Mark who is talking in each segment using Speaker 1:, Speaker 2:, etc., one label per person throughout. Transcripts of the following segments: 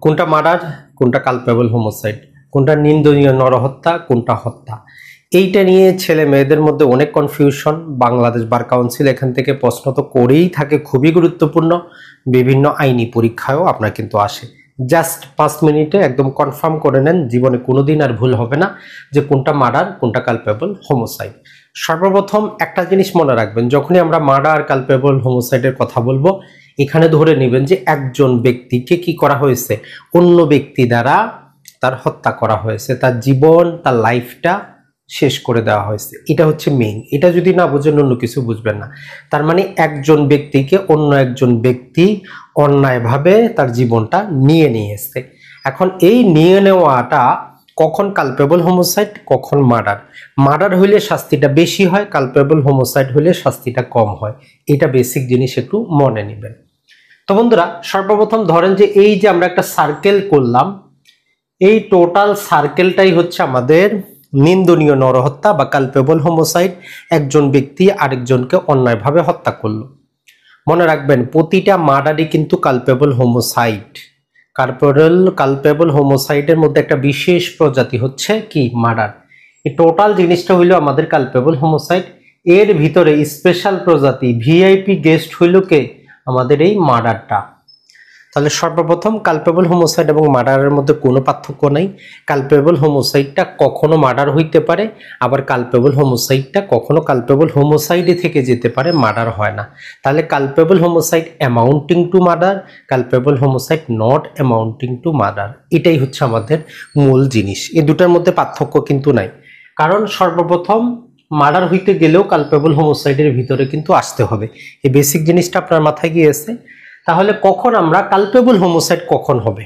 Speaker 1: কোনটা মার্ডার, কোনটা culpable homicide, কোনটা নিন্দনীয় নরহত্যা, কোনটা হত্যা, এইটা নিয়ে ছেলে মেয়েদের মধ্যে অনেক কনফিউশন। বাংলাদেশ বার কাউন্সিল এখান থেকে প্রশ্ন তো করেই থাকে, খুবই গুরুত্বপূর্ণ। বিভিন্ন আইনি পরীক্ষায়ও আপনার কিন্তু আসে। জাস্ট 5 মিনিটে একদম কনফার্ম করে নেন, জীবনে কোনোদিন আর ভুল হবে না যে কোনটা মার্ডার, কোনটা কালপেবল হোমোসাইড। সর্বপ্রথম একটা জিনিস মনে রাখবেন, যখনই আমরা মার্ডার কালপেবল হোমোসাইডের কথা বলবো, এখানে ধরে নেবেন যে একজন ব্যক্তিকে কি করা হয়েছে, অন্য ব্যক্তি দ্বারা তার হত্যা করা হয়েছে, তার জীবন, তার লাইফটা শেষ করে দেওয়া হয়েছে। এটা হচ্ছে মেইন। এটা যদি না বুঝেন অন্য কিছু বুঝবেন না। তার মানে একজন ব্যক্তিকে অন্য একজন ব্যক্তি অন্যায়ভাবে তার জীবনটা নিয়ে নিয়েছে। এখন এই নিয়ে নেওয়াটা কখন কালপেবল হোমোসাইড, কখন মার্ডার। মার্ডার হইলে শাস্তিটা বেশি হয়, কালপেবল হোমোসাইড হইলে শাস্তিটা কম হয়। এটা বেসিক জিনিস একটু মনে নেবেন। তো বন্ধুরা, সর্বপ্রথম ধরেন যে এই যে আমরা একটা সার্কেল করলাম, এই টোটাল সার্কেলটাই হচ্ছে আমাদের নিন্দনীয় নরহত্যা বা কালপেবল হোমোসাইড। একজন ব্যক্তি আরেকজনকে অন্যায়ভাবে হত্যা করলো। মনে রাখবেন, প্রতিটা মার্ডারই কিন্তু কালপেবল হোমোসাইড। কালপেবল হোমোসাইডের মধ্যে একটা বিশেষ প্রজাতি হচ্ছে কি, মার্ডার। এই টোটাল জিনিসটা হইল আমাদের কালপেবল হোমোসাইড। এর ভিতরে স্পেশাল প্রজাতি ভিআইপি গেস্ট হইল কে, আমাদের এই মার্ডারটা। তাহলে সর্বপ্রথম কালপেবল হোমোসাইড এবং মার্ডারের মধ্যে কোনো পার্থক্য নাই। কালপেবল হোমোসাইডটা কখনো মার্ডার হইতে পারে, আবার কালপেবল হোমোসাইডটা কখনো কালপেবল হোমোসাইডে থেকে যেতে পারে, মার্ডার হয় না। তাহলে culpable homicide amounting to murder, culpable homicide not amounting to murder. এটাই হচ্ছে আমাদের মূল জিনিস। এই দুটার মধ্যে পার্থক্য কিন্তু নাই। কারণ সর্বপ্রথম মার্ডার হইতে গেলেও কালপেবল হোমোসাইডের ভিতরে কিন্তু আসতে হবে। এই বেসিক জিনিসটা আপনার মাথায় গিয়েছে। তাহলে কখন আমরা কালপেবল হোমোসাইড কখন হবে,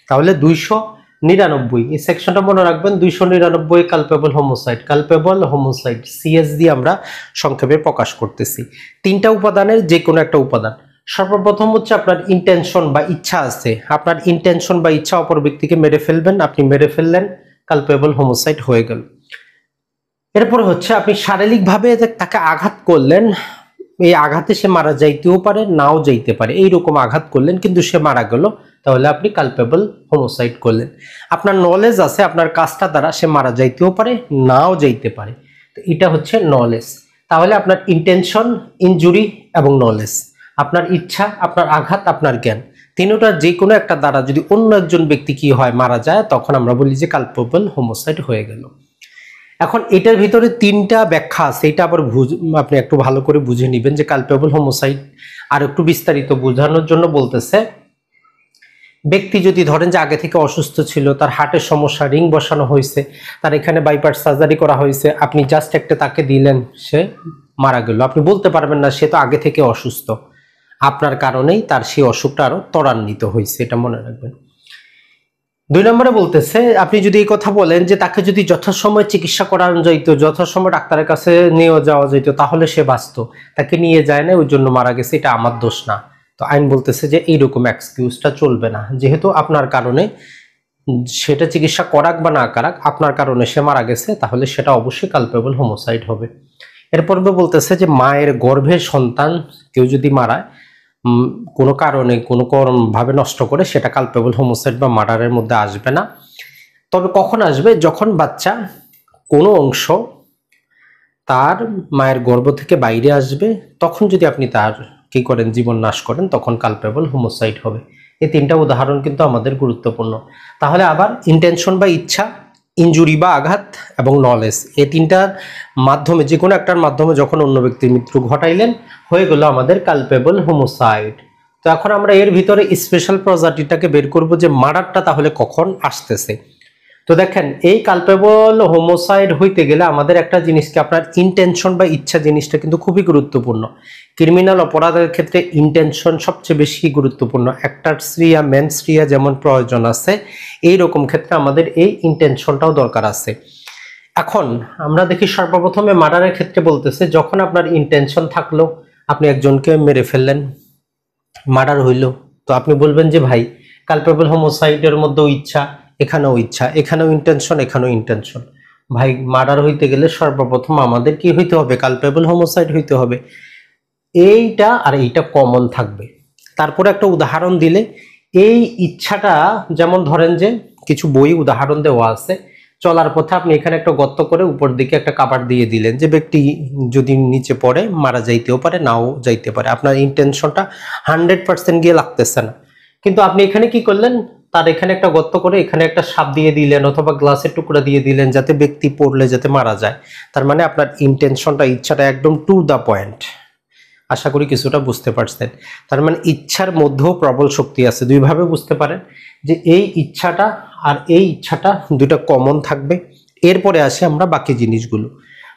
Speaker 1: তাহলে 299 এই সেকশনটা মনে রাখবেন। 299 কালপেবল হোমোসাইড সিএস দিয়ে আমরা সংক্ষেপে প্রকাশ করতেছি। তিনটা উপাদানের যে কোনো একটা উপাদান। সর্বপ্রথম হচ্ছে আপনার ইন্টেনশন বা ইচ্ছা আছে, আপনার ইন্টেনশন বা ইচ্ছা অপর ব্যক্তিকে মেরে ফেলবেন, আপনি মেরে ফেললেন, কালপেবল হোমোসাইড হয়ে গেল। এরপর হচ্ছে আপনি শারীরিকভাবে তাকে আঘাত করলেন, এই আঘাতে সে মারা যাইতেও পারে, নাও যাইতে পারে, এইরকম আঘাত করলেন কিন্তু সে মারা গেল, তাহলে আপনি কালপেবল হোমোসাইড করলেন। আপনার নলেজ আছে, আপনার কাজটা দ্বারা সে মারা যাইতেও পারে, নাও যাইতে পারে, তো এটা হচ্ছে নলেজ। তাহলে আপনার ইন্টেনশন, ইনজুরি এবং নলেজ, আপনার ইচ্ছা, আপনার আঘাত, আপনার জ্ঞান, তিনটার যে কোনো একটা দ্বারা যদি অন্য একজন ব্যক্তি কি হয়, মারা যায়, তখন আমরা বলি যে কালপেবল হোমোসাইড হয়ে গেল। এখন এটার ভিতরে তিনটা ব্যাখ্যা আছে, এটা আবার আপনি একটু ভালো করে বুঝে নেবেন যে কালপেবল হোমোসাইড আর একটু বিস্তারিত বোঝানোর জন্য বলতেছে। ব্যক্তি যদি ধরেন যে আগে থেকে অসুস্থ ছিল, তার হার্টের সমস্যা, রিং বসানো হয়েছে, তার এখানে বাইপাস সার্জারি করা হয়েছে, আপনি জাস্ট একটা তাকে দিলেন, সে মারা গেল। আপনি বলতে পারবেন না সে তো আগে থেকে অসুস্থ, আপনার কারণেই তার সেই অসুখটা আরো ত্বরান্বিত হয়েছে, এটা মনে রাখবেন। 2 নম্বরে বলতেছে, আপনি যদি এই কথা বলেন যে তাকে যদি যথাসময়ে চিকিৎসা করানো যাইত, যথাসময়ে ডাক্তারের কাছে নিয়ে যাওয়া যাইত, তাহলে সে বাঁচত, তাকে নিয়ে যায় না, ওই জন্য মারা গেছে, এটা আমার দোষ না। তো আইন বলতেছে যে এইরকম এক্সকিউজটা চলবে না, যেহেতু আপনার কারণে, সেটা চিকিৎসা করাক বা না করাক, আপনার কারণে সে মারা গেছে, তাহলে সেটা অবশ্যই কালপেবল হোমোসাইড হবে। এরপর বলতেছে যে মায়ের গর্ভের সন্তান কেউ যদি মারায়, কোনো কারণে কোনো ভাবে নষ্ট করে, সেটা কালপেবল হোমোসাইড বা মার্ডারের মধ্যে আসবে না। তবে কখন আসবে, যখন বাচ্চা কোনো অংশ তার মায়ের গর্ভ থেকে বাইরে আসবে, তখন যদি আপনি তার কি করেন, জীবন নাশ করেন, তখন কালপেবল হোমোসাইড হবে। এই তিনটা উদাহরণ কিন্তু আমাদের গুরুত্বপূর্ণ। তাহলে আবার ইন্টেনশন বা ইচ্ছা, ইনজুরি বা আঘাত এবং নলেজ, এই তিনটার মাধ্যমে যে কোনো একটার মাধ্যমে যখন অন্য ব্যক্তির মৃত্যু ঘটাইলেন, হয়ে গেল আমাদের কালপেবল হোমোসাইড। তো এখন আমরা এর ভিতরে স্পেশাল প্রজাতিটাকে বের করব যে মার্ডারটা তাহলে কখন আসতেছে। তো দেখেন, এই কালপেবল হোমোসাইড হইতে গেলে আমাদের একটা জিনিসকে, আপনার ইন্টেনশন বা ইচ্ছা জিনিসটা কিন্তু খুবই গুরুত্বপূর্ণ। ক্রিমিনাল অপরাধের ক্ষেত্রে ইন্টেনশন সবচেয়ে বেশি গুরুত্বপূর্ণ। একটা শ্রিয়া মেন শ্রিয়া যেমন প্রয়োজন আছে, এই রকম ক্ষেত্রে আমাদের এই ইন্টেনশনটাও দরকার আছে। এখন আমরা দেখি সর্বপ্রথমে মার্ডারের ক্ষেত্রে বলতেছে, যখন আপনার ইন্টেনশন থাকলো, আপনি একজনকে মেরে ফেললেন, মার্ডার হইল, তো আপনি বলবেন যে ভাই কালপেবল হোমোসাইডের মধ্যেও ইচ্ছা, এখানেও ইচ্ছা, এখানেও ইন্টেনশন, এখানেও ইন্টেনশন। ভাই মার্ডার হইতে গেলে সর্বপ্রথম আমাদের কি হইতে হবে, কালপেবল হোমোসাইড হইতে হবে। এইটা আর এইটা কমন থাকবে। তারপরে একটা উদাহরণ দিলে এই ইচ্ছাটা যেমন ধরেন যে কিছু বই উদাহরণ দেওয়া আছে, চলার পথে আপনি এখানে একটা গর্ত করে উপর দিকে একটা কাভার দিয়ে দিলেন যে ব্যক্তি যদি নিচে পড়ে মারা যাইতেও পারে, নাও যাইতে পারে, আপনার ইন্টেনশনটা 100% গিয়ে লাগতেছে না, কিন্তু আপনি এখানে কি করলেন, তার এখানে একটা গর্ত করে এখানে একটা সাপ দিয়ে দিলেন অথবা গ্লাসের টুকরা দিয়ে দিলেন যাতে ব্যক্তি পড়লে যাতে মারা যায়। তার মানে আপনার ইন্টেনশনটা, ইচ্ছাটা একদম টু দ্য পয়েন্ট। আশা করি কিছুটা বুঝতে পারছেন। তার মানে ইচ্ছার মধ্যেও প্রবল শক্তি আছে। দুইভাবে বুঝতে পারেন যে এই ইচ্ছাটা আর এই ইচ্ছাটা দুটো কমন থাকবে। এরপরে আসে আমরা বাকি জিনিসগুলো।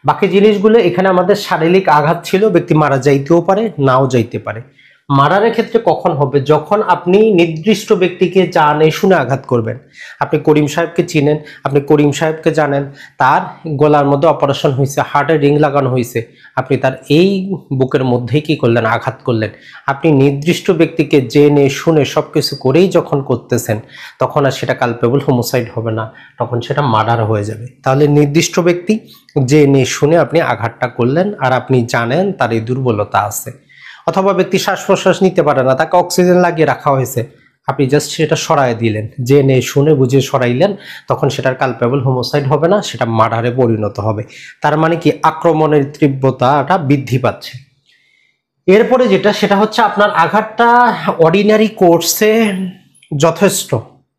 Speaker 1: বাকি জিনিসগুলো এখানে আমাদের শারীরিক আঘাত ছিল, ব্যক্তি মারা যাইতেও পারে, নাও যাইতে পারে। মারার ক্ষেত্রে কখন হবে, যখন আপনি নির্দিষ্ট ব্যক্তিকে জানে শুনে আঘাত করবেন। আপনি করিম সাহেবকে চিনেন, আপনি করিম সাহেবকে জানেন, তার গলার মধ্যে অপারেশন হয়েছে, হার্টে রিং লাগানো হয়েছে, আপনি তার এই বুকের মধ্যেই কি করলেন, আঘাত করলেন। আপনি নির্দিষ্ট ব্যক্তিকে জেনে শুনে সবকিছু করেই যখন করতেছেন, তখন আর সেটা কালপেবল হোমোসাইড হবে না, তখন সেটা মার্ডার হয়ে যাবে। তাহলে নির্দিষ্ট ব্যক্তি জেনে শুনে আপনি আঘাতটা করলেন, আর আপনি জানেন তার এই দুর্বলতা আছে, অথবা ব্যক্তি শ্বাস প্রশ্বাস নিতে পারে না, তাকে অক্সিজেন লাগিয়ে রাখা হয়েছে, আপনি জাস্ট সেটা সরাই দিলেন, জেনে শুনে বুঝে সরাইলেন, তখন সেটার কালপেবল হোমোসাইড হবে না, সেটা মার্ডারে পরিণত হবে। তার মানে কি, আক্রমণের তীব্রতাটা বৃদ্ধি পাচ্ছে। এরপরে যেটা, সেটা হচ্ছে আপনার আঘাতটা অর্ডিনারি কোর্সে যথেষ্ট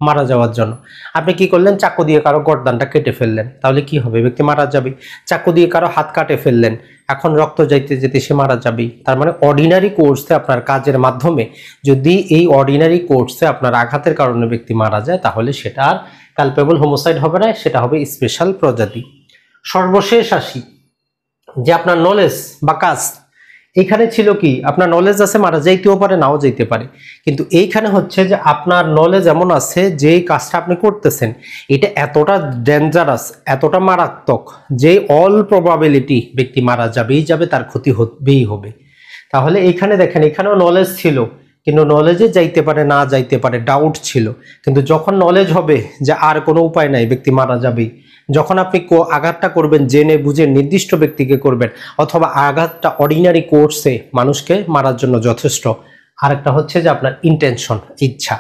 Speaker 1: মারা যাওয়ার জন্য। আপনি কি করলেন, চাকু দিয়ে কারো গর্দানটা কেটে ফেললেন, তাহলে কি হবে, ব্যক্তি মারা যাবে। চাকু দিয়ে কারো হাত কাটে ফেললেন, এখন রক্ত যাইতে যেতে সে মারা যাবেই। তার মানে অর্ডিনারি কোর্সে আপনার কাজের মাধ্যমে যদি এই অর্ডিনারি কোর্সে আপনার আঘাতের কারণে ব্যক্তি মারা যায়, তাহলে সেটা আর কালপেবল হোমোসাইড হবে না, সেটা হবে স্পেশাল প্রজাতি। সর্বশেষ আসি যে আপনার নলেজ বা কাজ। এইখানে ছিল কি, আপনার নলেজ আছে, মারা যাইতেও পারে, নাও যাইতে পারে, কিন্তু এইখানে হচ্ছে যে আপনার নলেজ এমন আছে যে কাজটা আপনি করতেছেন এটা এতটা ডেঞ্জারাস, এতটা মারাত্মক যে অল প্রবাবিলিটি ব্যক্তি মারা যাবেই যাবে, তার ক্ষতি হবেই হবে। তাহলে এইখানে দেখেন, এখানেও নলেজ ছিল, কিন্তু নলেজে যাইতে পারে, না যাইতে পারে, ডাউট ছিল। কিন্তু যখন নলেজ হবে যে আর কোনো উপায় নাই, ব্যক্তি মারা যাবেই, যখন আপনি আঘাতটা করবেন জেনে বুঝে নির্দিষ্ট ব্যক্তিকে করবেন, অথবা আঘাতটা অর্ডিনারি কোর্সে মানুষকে মারার জন্য যথেষ্ট। আরেকটা হচ্ছে যে আপনার ইন্টেনশন, ইচ্ছা।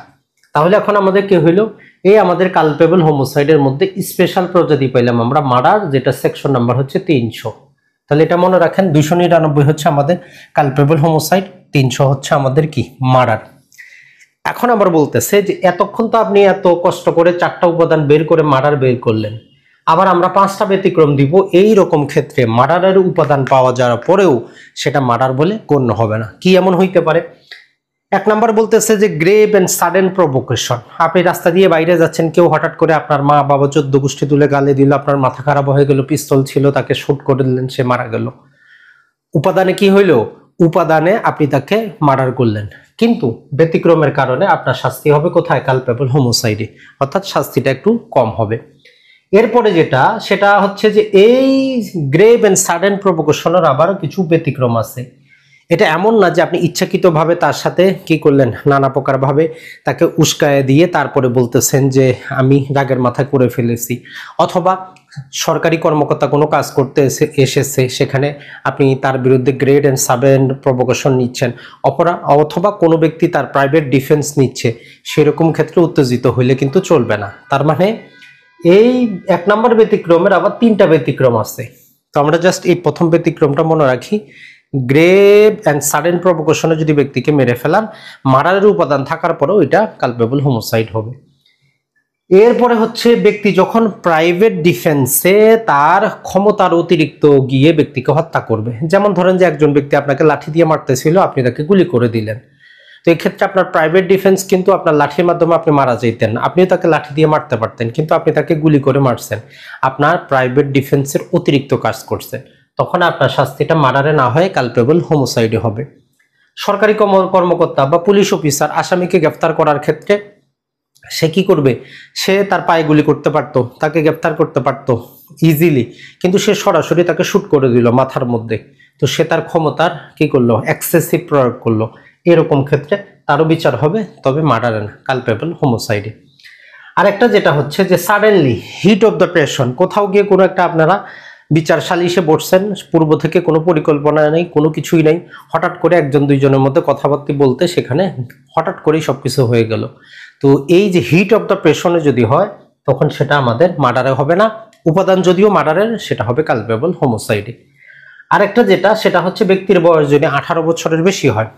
Speaker 1: তাহলে এখন আমাদের কি হইলো, এই আমাদের কালপেবল হোমোসাইডের মধ্যে স্পেশাল প্রজাতি পাইলাম আমরা মার্ডার, যেটা সেকশন নাম্বার হচ্ছে 300। তাহলে এটা মনে রাখেন, 299 হচ্ছে আমাদের কালপেবল হোমোসাইড, 300 হচ্ছে আমাদের কি, মার্ডার। এখন আবার বলতেছে যে এতক্ষণ তো আপনি এত কষ্ট করে 4টা উপাদান বের করে মার্ডার বের করলেন, আবার আমরা 5টা ব্যতিক্রম দিব। এই রকম ক্ষেত্রে মার্ডারের উপাদান পাওয়া যাওয়ার পরেও সেটা মার্ডার বলে গণ্য হবে না। কি এমন হইতে পারে? 1 নাম্বার বলতেছে যে গ্রেভ এন্ড সাডেন প্রভোকেশন। আপনি রাস্তা দিয়ে বাইরে যাচ্ছেন, কেউ হঠাৎ করে আপনার মা বাবা 14 গোষ্ঠী তুলে গালে দিল, আপনার মাথা খারাপ হয়ে গেল, পিস্তল ছিল, তাকে শুট করে দিলেন, সে মারা গেল। উপাদানে কি হইল, উপাদানে আপনি তাকে মার্ডার করলেন, কিন্তু ব্যতিক্রমের কারণে আপনার শাস্তি হবে কোথায়, কালপেবল হোমোসাইডে, অর্থাৎ শাস্তিটা একটু কম হবে। এরপরে যেটা, সেটা হচ্ছে যে এই গ্রেভ এন্ড সাডেন প্রভোকেশনের আবারও কিছু ব্যতিক্রম আছে। এটা এমন না যে আপনি ইচ্ছাকৃতভাবে তার সাথে কি করলেন, নানা প্রকার ভাবে তাকে উস্কায় দিয়ে তারপরে বলতেছেন যে আমি রাগের মাথায় করে ফেলেছি, অথবা সরকারি কর্মকর্তা কোনো কাজ করতে এসেছে, সেখানে আপনি তার বিরুদ্ধে গ্রেড এন্ড সাডেন প্রভোকেশন নিচ্ছেন, অথবা কোনো ব্যক্তি তার প্রাইভেট ডিফেন্স নিচ্ছে, সেরকম ক্ষেত্রে উত্তেজিত হইলে কিন্তু চলবে না। তার মানে এই 1 নম্বর ব্যতিক্রমের আবার 3টা ব্যতিক্রম আছে। তো আমরা জাস্ট এই প্রথম ব্যতিক্রমটা মনে রাখি, গ্রেভ অ্যান্ড সাডেন প্রভোকেশনে যদি ব্যক্তিকে মেরে ফেলান, মারারের উপাদান থাকার পরেও এটা কালপেবল হোমোসাইড হবে। এরপরে হচ্ছে ব্যক্তি যখন প্রাইভেট ডিফেন্সে তার ক্ষমতার অতিরিক্ত গিয়ে ব্যক্তিকে হত্যা করবে। যেমন ধরেন যে একজন ব্যক্তি আপনাকে লাঠি দিয়ে মারতেছিল, আপনি তাকে গুলি করে দিলেন, তো এই ক্ষেত্রে আপনার প্রাইভেট ডিফেন্স কিন্তু আপনার লাঠির মাধ্যমে আপনি মারা যেতেন, আপনিও তাকে লাঠি দিয়ে মারতে পারতেন, কিন্তু আপনি তাকে গুলি করে মারছেন, আপনার প্রাইভেট ডিফেন্সের অতিরিক্ত কাজ করছে, তখন আপনার শাস্তিটা মার্ডারে না হয়ে কালপেবল হোমোসাইডে হবে। সরকারি কর্মকর্তা বা পুলিশ অফিসার আসামিকে গ্রেফতার করার ক্ষেত্রে সে কি করবে, সে তার পায়ে গুলি করতে পারতো, তাকে গ্রেফতার করতে পারতো ইজিলি, কিন্তু সে সরাসরি তাকে শুট করে দিল মাথার মধ্যে, তো সে তার ক্ষমতার কি করলো, এক্সেসিভ প্রয়োগ করলো। এরকম ক্ষেত্রে তারও বিচার হবে, তবে মার্ডারে না, কালপেবল হোমোসাইডে। আরেকটা যেটা হচ্ছে যে suddenly heat of the passion, কোথাও গিয়ে কোনো একটা আপনারা বিচার সালিশে বসছেন, পূর্ব থেকে কোনো পরিকল্পনা নেই, কোনো কিছুই নেই, হঠাৎ করে একজন দুইজনের মধ্যে কথাবার্তা বলতে সেখানে হঠাৎ করেই সবকিছু হয়ে গেল। তো এই যে হিট অফ দ্য প্যাশনে যদি হয় তখন সেটা আমাদের মার্ডারে হবে না, উপাদান যদিও মার্ডারের, সেটা হবে কালপেবল হোমোসাইডে। আরেকটা যেটা, সেটা হচ্ছে ব্যক্তির বয়স যদি 18 বছরের বেশি হয়,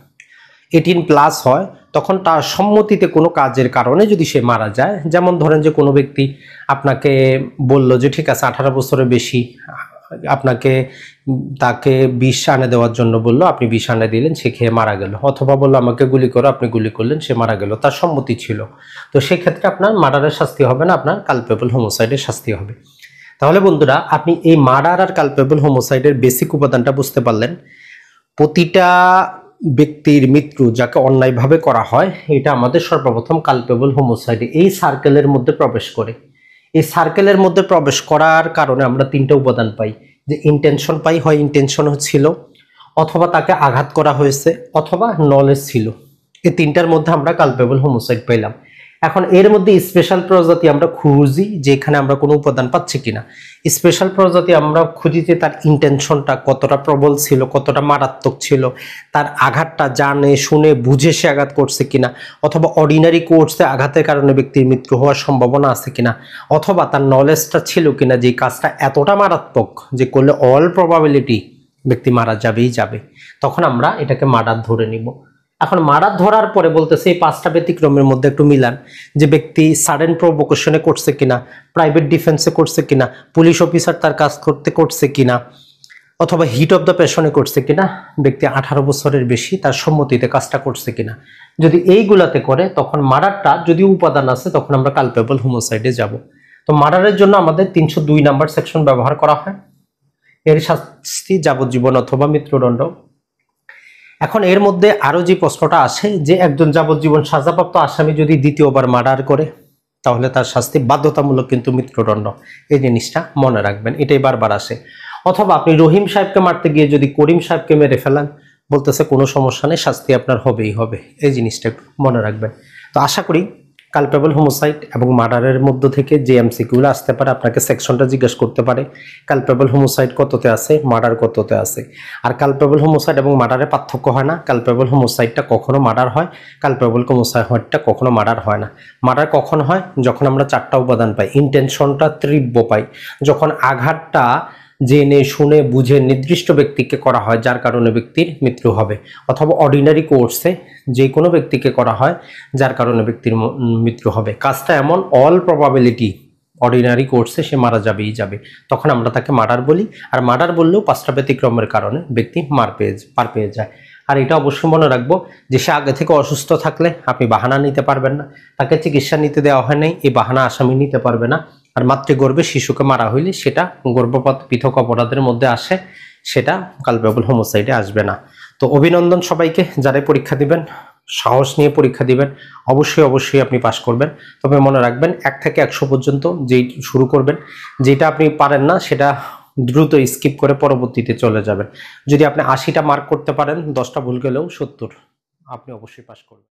Speaker 1: 18+ হয়, তখন তার সম্মতিতে কোনো কাজের কারণে যদি সে মারা যায়, যেমন ধরেন যে কোনো ব্যক্তি আপনাকে বলল যে ঠিক আছে 18 বছরের বেশি, আপনাকে তাকে বিষ আনে দেওয়ার জন্য বললো, আপনি বিষ আনে দিলেন, সে খেয়ে মারা গেল, অথবা বললো আমাকে গুলি করো, আপনি গুলি করলেন, সে মারা গেল, তার সম্মতি ছিল, তো সেক্ষেত্রে আপনার মার্ডারের শাস্তি হবে না, আপনার কালপেবল হোমোসাইডের শাস্তি হবে। তাহলে বন্ধুরা, আপনি এই মার্ডার আর কালপেবল হোমোসাইডের বেসিক উপাদানটা বুঝতে পারলেন। প্রতিটা ব্যক্তির মৃত্যু যাকে অন্যায়ভাবে করা হয়, এটা আমাদের সর্বপ্রথম কালপেবল হোমোসাইডে এই সার্কেলের মধ্যে প্রবেশ করে। এই সার্কেলের মধ্যে প্রবেশ করার কারণে আমরা তিনটা উপাদান পাই, যে ইন্টেনশন পাই, হয় ইন্টেনশন ছিল, অথবা তাকে আঘাত করা হয়েছে, অথবা নলেজ ছিল। এই তিনটার মধ্যে আমরা কালপেবল হোমোসাইড পেলাম। এখন এর মধ্যে স্পেশাল প্রজাতি আমরা খুঁজি, যে এখানে আমরা কোনো উপাদান পাচ্ছি কিনা। স্পেশাল প্রজাতি আমরা খুঁজি যে তার ইন্টেনশনটা কতটা প্রবল ছিল, কতটা মারাত্মক ছিল, তার আঘাতটা জানে শুনে বুঝে সে আঘাত করছে কিনা, অথবা অর্ডিনারি কোর্সে আঘাতের কারণে ব্যক্তির মৃত্যু হওয়ার সম্ভাবনা আছে কিনা, অথবা তার নলেজটা ছিল কিনা যে কাজটা এতটা মারাত্মক যে করলে অল প্রবাবিলিটি ব্যক্তি মারা যাবেই যাবে, তখন আমরা এটাকে মার্ডার ধরে নিব। এখন মার্ডার ধরার পরে বলতেছে এই পাঁচটা ব্যতিক্রমের মধ্যে একটু মিলান, যে ব্যক্তি সাডেন প্রভোকেশনে করছে কিনা, প্রাইভেট ডিফেন্সে করছে কিনা, পুলিশ অফিসার তার কাজ করছে কিনা, অথবা হিট অফ দ্য প্যাশনে করছে কিনা, ব্যক্তি 18 বছরের বেশি তার সম্মতিতে কাজটা করছে কিনা। যদি এইগুলাতে করে তখন মার্ডারটা যদি উপাদান আছে তখন আমরা কালপেবল হোমোসাইডে যাব। তো মার্ডারের জন্য আমাদের 302 নাম্বার সেকশন ব্যবহার করা হয়, এর শাস্তি যাবজ্জীবন অথবা মৃত্যুদণ্ড। এখন এর মধ্যে আরো যে প্রশ্নটা আসে, যে একজন যাবজ্জীবন সাজাপ্রাপ্ত আসামি যদি দ্বিতীয়বার মার্ডার করে তাহলে তার শাস্তি বাধ্যতামূলক কিন্তু মৃত্যুদণ্ড। এই জিনিসটা মনে রাখবেন, এটাই বারবার আসে। অথবা আপনি রহিম সাহেবকে মারতে গিয়ে যদি করিম সাহেবকে মেরে ফেলেন, বলতেছে কোনো সমস্যা নেই, শাস্তি আপনার হবেই হবে, এই জিনিসটা একটু মনে রাখবেন। তো আশা করি কালপেবল হোমোসাইড এবং মার্ডারের মধ্য থেকে যে এমসিকিউগুলো আসতে পারে, আপনাকে সেকশনটা জিজ্ঞেস করতে পারে কালপেবল হোমোসাইড কততে আছে, মার্ডার কততে আছে। আর কালপেবল হোমোসাইড এবং মার্ডারের পার্থক্য হয় না, কালপেবল হোমোসাইডটা কখনো মার্ডার হয়, কালপেবল হোমোসাইডটা কখনো মার্ডার হয় না। মার্ডার কখন হয়? যখন আমরা চারটা উপাদান পাই, ইন্টেনশনটা তীব্র পাই, যখন আঘাতটা জেনে শুনে বুঝে নির্দিষ্ট ব্যক্তিকে করা হয় যার কারণে ব্যক্তির মৃত্যু হবে, অথবা অর্ডিনারি কোর্সে যে কোনো ব্যক্তিকে করা হয় যার কারণে ব্যক্তির মৃত্যু হবে। কাজটা এমন অল প্রবাবিলিটি অর্ডিনারি কোর্সে সে মারা যাবেই যাবে, তখন আমরা তাকে মার্ডার বলি। আর মার্ডার বললেও পাঁচটা ব্যতিক্রমের কারণে ব্যক্তি পার পেয়ে যায়। আর এটা অবশ্যই মনে রাখবো যে সে আগে থেকে অসুস্থ থাকলে আপনি বাহানা নিতে পারবেন না, তাকে চিকিৎসা নিতে দেওয়া হয় নাই, এই বাহানা আসামি নিতে পারবে না। আর মাতৃগর্ভে শিশুকে মারা হইলে সেটা গর্ভপাত পৃথক অপরাধের মধ্যে আসে, সেটা কালপেবল হোমোসাইডে আসবে না। তো অভিনন্দন সবাইকে, যারাই পরীক্ষা দিবেন, সাহস নিয়ে পরীক্ষা দিবেন, অবশ্যই আপনি পাশ করবেন। তবে মনে রাখবেন 1 থেকে 100 পর্যন্ত যেই শুরু করবেন, যেটা আপনি পারেন না সেটা দ্রুত স্কিপ করে পরবর্তীতে চলে যাবেন। যদি আপনি 80টা মার্ক করতে পারেন, 10টা ভুল গেলেও 70, আপনি অবশ্যই পাশ করবেন।